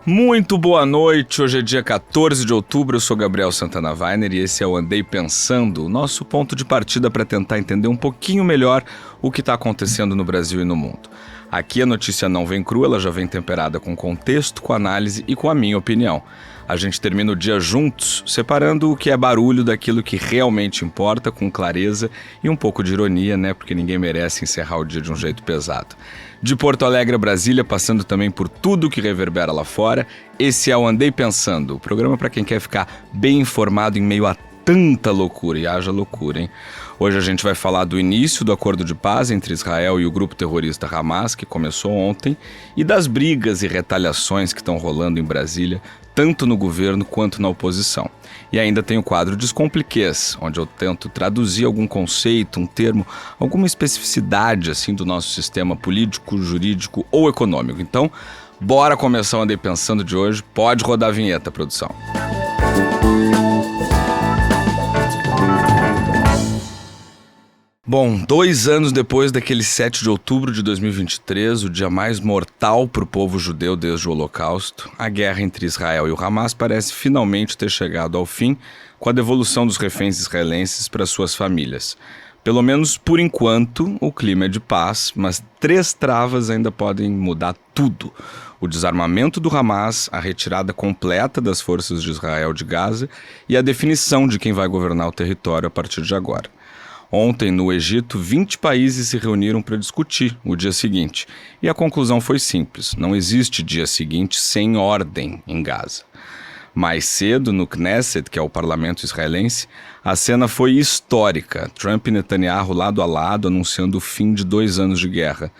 Muito boa noite, hoje é dia 14 de outubro, eu sou Gabriel Santana Weiner e esse é o Andei Pensando, o nosso ponto de partida para tentar entender um pouquinho melhor o que está acontecendo no Brasil e no mundo. Aqui a notícia não vem crua, ela já vem temperada com contexto, com análise e com a minha opinião. A gente termina o dia juntos, separando o que é barulho daquilo que realmente importa, com clareza e um pouco de ironia, né? Porque ninguém merece encerrar o dia de um jeito pesado. De Porto Alegre a Brasília, passando também por tudo que reverbera lá fora, esse é o Andei Pensando, o programa para quem quer ficar bem informado em meio a tanta loucura, e haja loucura, hein? Hoje a gente vai falar do início do acordo de paz entre Israel e o grupo terrorista Hamas, que começou ontem, e das brigas e retaliações que estão rolando em Brasília, tanto no governo quanto na oposição. E ainda tem o quadro Descompliquês, onde eu tento traduzir algum conceito, um termo, alguma especificidade assim do nosso sistema político, jurídico ou econômico. Então, bora começar o Andei Pensando de hoje. Pode rodar a vinheta, produção. Bom, 2 anos depois daquele 7 de outubro de 2023, o dia mais mortal para o povo judeu desde o Holocausto, a guerra entre Israel e o Hamas parece finalmente ter chegado ao fim com a devolução dos reféns israelenses para suas famílias. Pelo menos por enquanto, o clima é de paz, mas 3 travas ainda podem mudar tudo. O desarmamento do Hamas, a retirada completa das forças de Israel de Gaza e a definição de quem vai governar o território a partir de agora. Ontem, no Egito, 20 países se reuniram para discutir o dia seguinte. E a conclusão foi simples: não existe dia seguinte sem ordem em Gaza. Mais cedo, no Knesset, que é o parlamento israelense, a cena foi histórica. Trump e Netanyahu lado a lado anunciando o fim de 2 anos de guerra.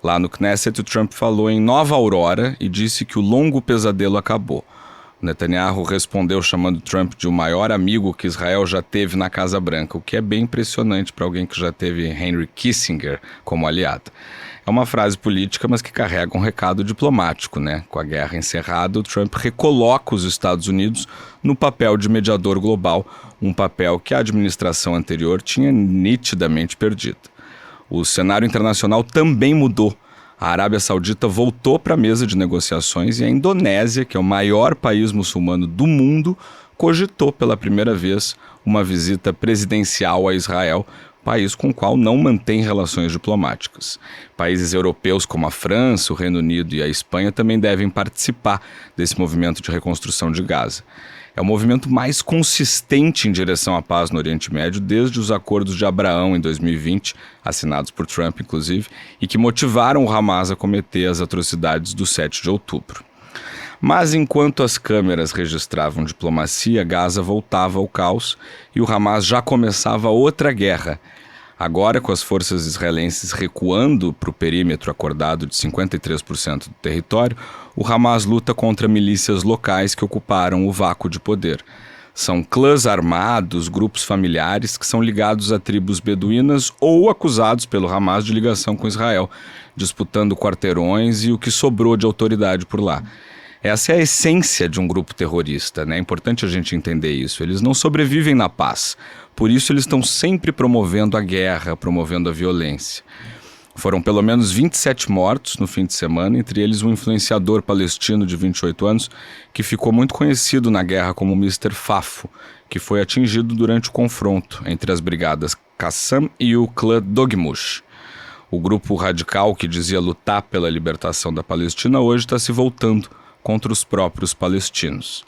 Lá no Knesset, o Trump falou em nova aurora e disse que o longo pesadelo acabou. Netanyahu respondeu chamando Trump de o maior amigo que Israel já teve na Casa Branca, o que é bem impressionante para alguém que já teve Henry Kissinger como aliado. É uma frase política, mas que carrega um recado diplomático, né? Com a guerra encerrada, o Trump recoloca os Estados Unidos no papel de mediador global, um papel que a administração anterior tinha nitidamente perdido. O cenário internacional também mudou. A Arábia Saudita voltou para a mesa de negociações e a Indonésia, que é o maior país muçulmano do mundo, cogitou pela primeira vez uma visita presidencial a Israel, país com o qual não mantém relações diplomáticas. Países europeus como a França, o Reino Unido e a Espanha também devem participar desse movimento de reconstrução de Gaza. É o movimento mais consistente em direção à paz no Oriente Médio desde os acordos de Abraão em 2020, assinados por Trump inclusive, e que motivaram o Hamas a cometer as atrocidades do 7 de outubro. Mas enquanto as câmeras registravam diplomacia, Gaza voltava ao caos e o Hamas já começava outra guerra. Agora, com as forças israelenses recuando para o perímetro acordado de 53% do território, o Hamas luta contra milícias locais que ocuparam o vácuo de poder. São clãs armados, grupos familiares que são ligados a tribos beduínas ou acusados pelo Hamas de ligação com Israel, disputando quarteirões e o que sobrou de autoridade por lá. Essa é a essência de um grupo terrorista, né? É importante a gente entender isso. Eles não sobrevivem na paz. Por isso eles estão sempre promovendo a guerra, promovendo a violência. Foram pelo menos 27 mortos no fim de semana, entre eles um influenciador palestino de 28 anos que ficou muito conhecido na guerra como Mr. Fafo, que foi atingido durante o confronto entre as brigadas Qassam e o clã Dogmush. O grupo radical que dizia lutar pela libertação da Palestina hoje está se voltando contra os próprios palestinos.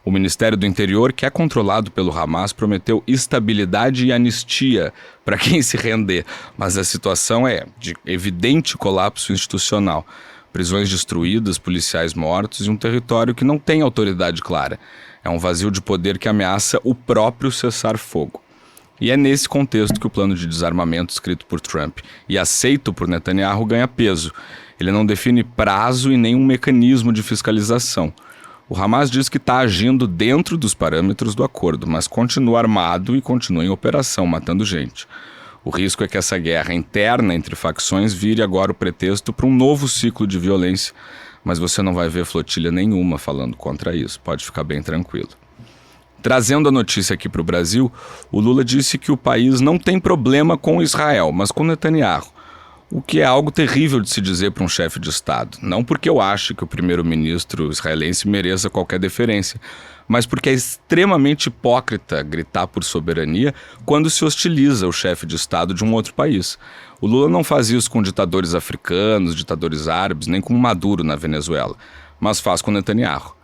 O Ministério do Interior, que é controlado pelo Hamas, prometeu estabilidade e anistia para quem se render, mas a situação é de evidente colapso institucional. Prisões destruídas, policiais mortos e um território que não tem autoridade clara. É um vazio de poder que ameaça o próprio cessar-fogo. E é nesse contexto que o plano de desarmamento escrito por Trump e aceito por Netanyahu ganha peso. Ele não define prazo e nenhum mecanismo de fiscalização. O Hamas diz que está agindo dentro dos parâmetros do acordo, mas continua armado e continua em operação, matando gente. O risco é que essa guerra interna entre facções vire agora o pretexto para um novo ciclo de violência, mas você não vai ver flotilha nenhuma falando contra isso, pode ficar bem tranquilo. Trazendo a notícia aqui para o Brasil, o Lula disse que o país não tem problema com Israel, mas com Netanyahu. O que é algo terrível de se dizer para um chefe de Estado. Não porque eu ache que o primeiro-ministro israelense mereça qualquer deferência, mas porque é extremamente hipócrita gritar por soberania quando se hostiliza o chefe de Estado de um outro país. O Lula não faz isso com ditadores africanos, ditadores árabes, nem com Maduro na Venezuela, mas faz com Netanyahu.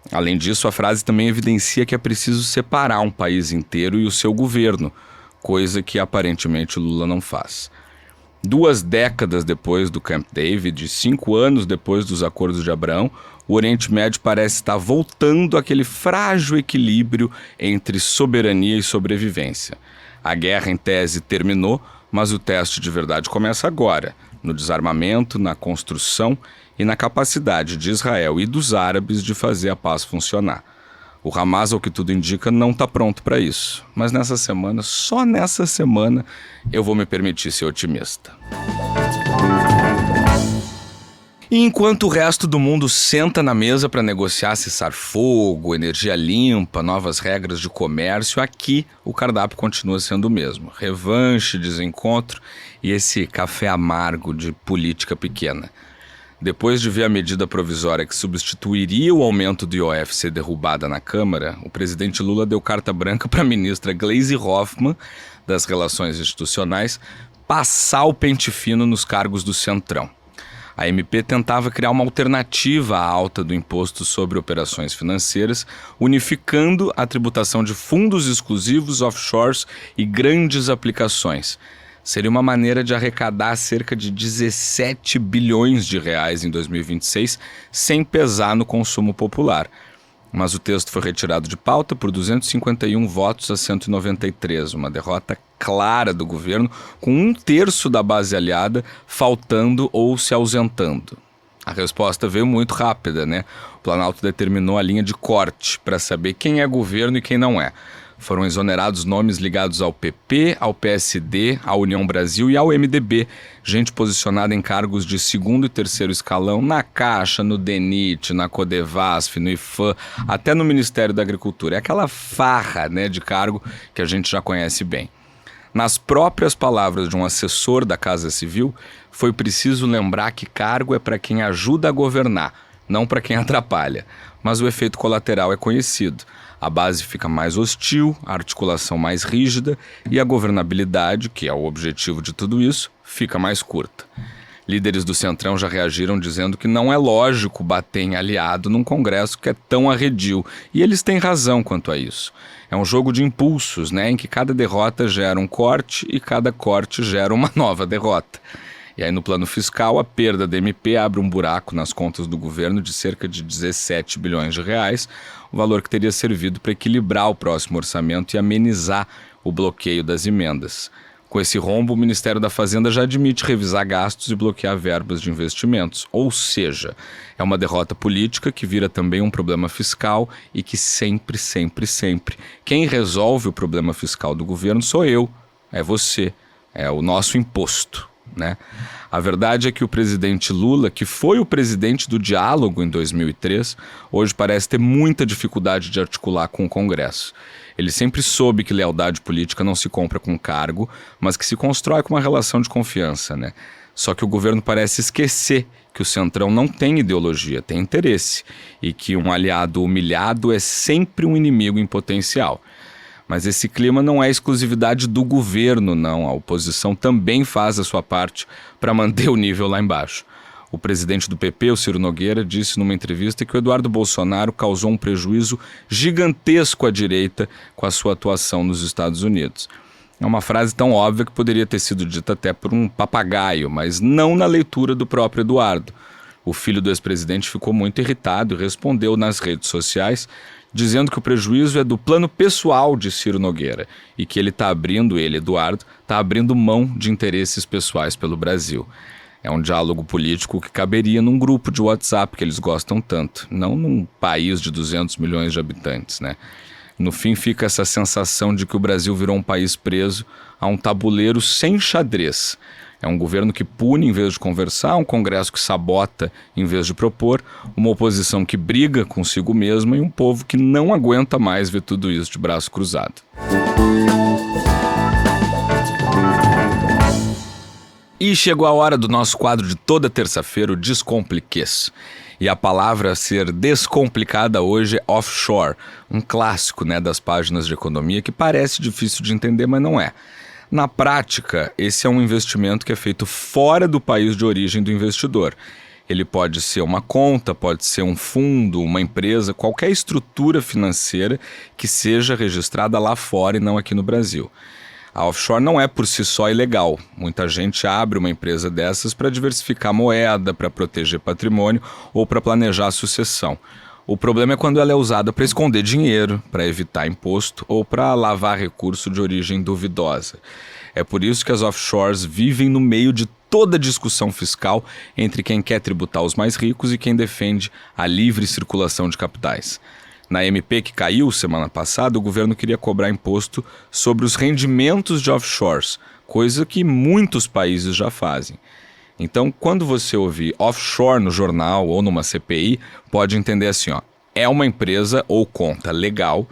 Além disso, a frase também evidencia que é preciso separar um país inteiro e o seu governo, coisa que aparentemente o Lula não faz. 2 décadas depois do Camp David, 5 anos depois dos Acordos de Abraão, o Oriente Médio parece estar voltando àquele frágil equilíbrio entre soberania e sobrevivência. A guerra, em tese, terminou, mas o teste de verdade começa agora, no desarmamento, na construção e na capacidade de Israel e dos árabes de fazer a paz funcionar. O Hamas, ao que tudo indica, não está pronto para isso. Mas nessa semana, só nessa semana, eu vou me permitir ser otimista. E enquanto o resto do mundo senta na mesa para negociar cessar-fogo, energia limpa, novas regras de comércio, aqui o cardápio continua sendo o mesmo. Revanche, desencontro e esse café amargo de política pequena. Depois de ver a medida provisória que substituiria o aumento do IOF ser derrubada na Câmara, o presidente Lula deu carta branca para a ministra Gleisi Hoffmann, das Relações Institucionais, passar o pente fino nos cargos do Centrão. A MP tentava criar uma alternativa à alta do imposto sobre operações financeiras, unificando a tributação de fundos exclusivos, offshores e grandes aplicações. Seria uma maneira de arrecadar cerca de 17 bilhões de reais em 2026, sem pesar no consumo popular. Mas o texto foi retirado de pauta por 251 votos a 193, uma derrota clara do governo, com 1/3 da base aliada faltando ou se ausentando. A resposta veio muito rápida, né? O Planalto determinou a linha de corte para saber quem é governo e quem não é. Foram exonerados nomes ligados ao PP, ao PSD, à União Brasil e ao MDB, gente posicionada em cargos de 2º e 3º escalão na Caixa, no DENIT, na Codevasf, no IFAM, até no Ministério da Agricultura. É aquela farra, né, de cargo que a gente já conhece bem. Nas próprias palavras de um assessor da Casa Civil, foi preciso lembrar que cargo é para quem ajuda a governar, não para quem atrapalha. Mas o efeito colateral é conhecido. A base fica mais hostil, a articulação mais rígida e a governabilidade, que é o objetivo de tudo isso, fica mais curta. Líderes do Centrão já reagiram dizendo que não é lógico bater em aliado num Congresso que é tão arredio, e eles têm razão quanto a isso. É um jogo de impulsos, né, em que cada derrota gera um corte e cada corte gera uma nova derrota. E aí no plano fiscal, a perda da MP abre um buraco nas contas do governo de cerca de 17 bilhões de reais, o valor que teria servido para equilibrar o próximo orçamento e amenizar o bloqueio das emendas. Com esse rombo, o Ministério da Fazenda já admite revisar gastos e bloquear verbas de investimentos. Ou seja, é uma derrota política que vira também um problema fiscal e que sempre, quem resolve o problema fiscal do governo sou eu, é você, é o nosso imposto, né? A verdade é que o presidente Lula, que foi o presidente do diálogo em 2003, hoje parece ter muita dificuldade de articular com o Congresso. Ele sempre soube que lealdade política não se compra com cargo, mas que se constrói com uma relação de confiança, né? Só que o governo parece esquecer que o Centrão não tem ideologia, tem interesse, e que um aliado humilhado é sempre um inimigo em potencial. Mas esse clima não é exclusividade do governo, não. A oposição também faz a sua parte para manter o nível lá embaixo. O presidente do PP, o Ciro Nogueira, disse numa entrevista que o Eduardo Bolsonaro causou um prejuízo gigantesco à direita com a sua atuação nos Estados Unidos. É uma frase tão óbvia que poderia ter sido dita até por um papagaio, mas não na leitura do próprio Eduardo. O filho do ex-presidente ficou muito irritado e respondeu nas redes sociais, dizendo que o prejuízo é do plano pessoal de Ciro Nogueira e que ele, Eduardo, está abrindo mão de interesses pessoais pelo Brasil. É um diálogo político que caberia num grupo de WhatsApp que eles gostam tanto, não num país de 200 milhões de habitantes, né? No fim fica essa sensação de que o Brasil virou um país preso a um tabuleiro sem xadrez. É um governo que pune em vez de conversar, um Congresso que sabota em vez de propor, uma oposição que briga consigo mesma e um povo que não aguenta mais ver tudo isso de braço cruzado. E chegou a hora do nosso quadro de toda terça-feira, o Descompliquês. E a palavra a ser descomplicada hoje é offshore, um clássico, das páginas de economia que parece difícil de entender, mas não é. Na prática, esse é um investimento que é feito fora do país de origem do investidor. Ele pode ser uma conta, pode ser um fundo, uma empresa, qualquer estrutura financeira que seja registrada lá fora e não aqui no Brasil. A offshore não é por si só ilegal. Muita gente abre uma empresa dessas para diversificar moeda, para proteger patrimônio ou para planejar a sucessão. O problema é quando ela é usada para esconder dinheiro, para evitar imposto ou para lavar recurso de origem duvidosa. É por isso que as offshores vivem no meio de toda a discussão fiscal entre quem quer tributar os mais ricos e quem defende a livre circulação de capitais. Na MP que caiu semana passada, o governo queria cobrar imposto sobre os rendimentos de offshores, coisa que muitos países já fazem. Então, quando você ouvir offshore no jornal ou numa CPI, pode entender assim, é uma empresa ou conta legal,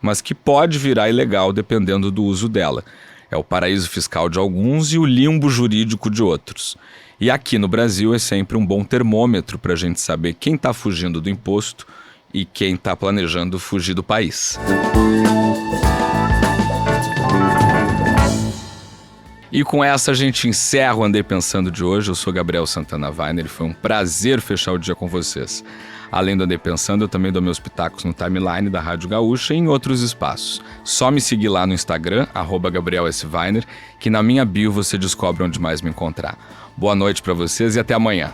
mas que pode virar ilegal dependendo do uso dela. É o paraíso fiscal de alguns e o limbo jurídico de outros. E aqui no Brasil é sempre um bom termômetro para a gente saber quem está fugindo do imposto e quem está planejando fugir do país. E com essa a gente encerra o Andei Pensando de hoje. Eu sou Gabriel Santana Weiner e foi um prazer fechar o dia com vocês. Além do Andei Pensando, eu também dou meus pitacos no timeline da Rádio Gaúcha e em outros espaços. Só me seguir lá no Instagram, @GabrielSWeiner, que na minha bio você descobre onde mais me encontrar. Boa noite para vocês e até amanhã.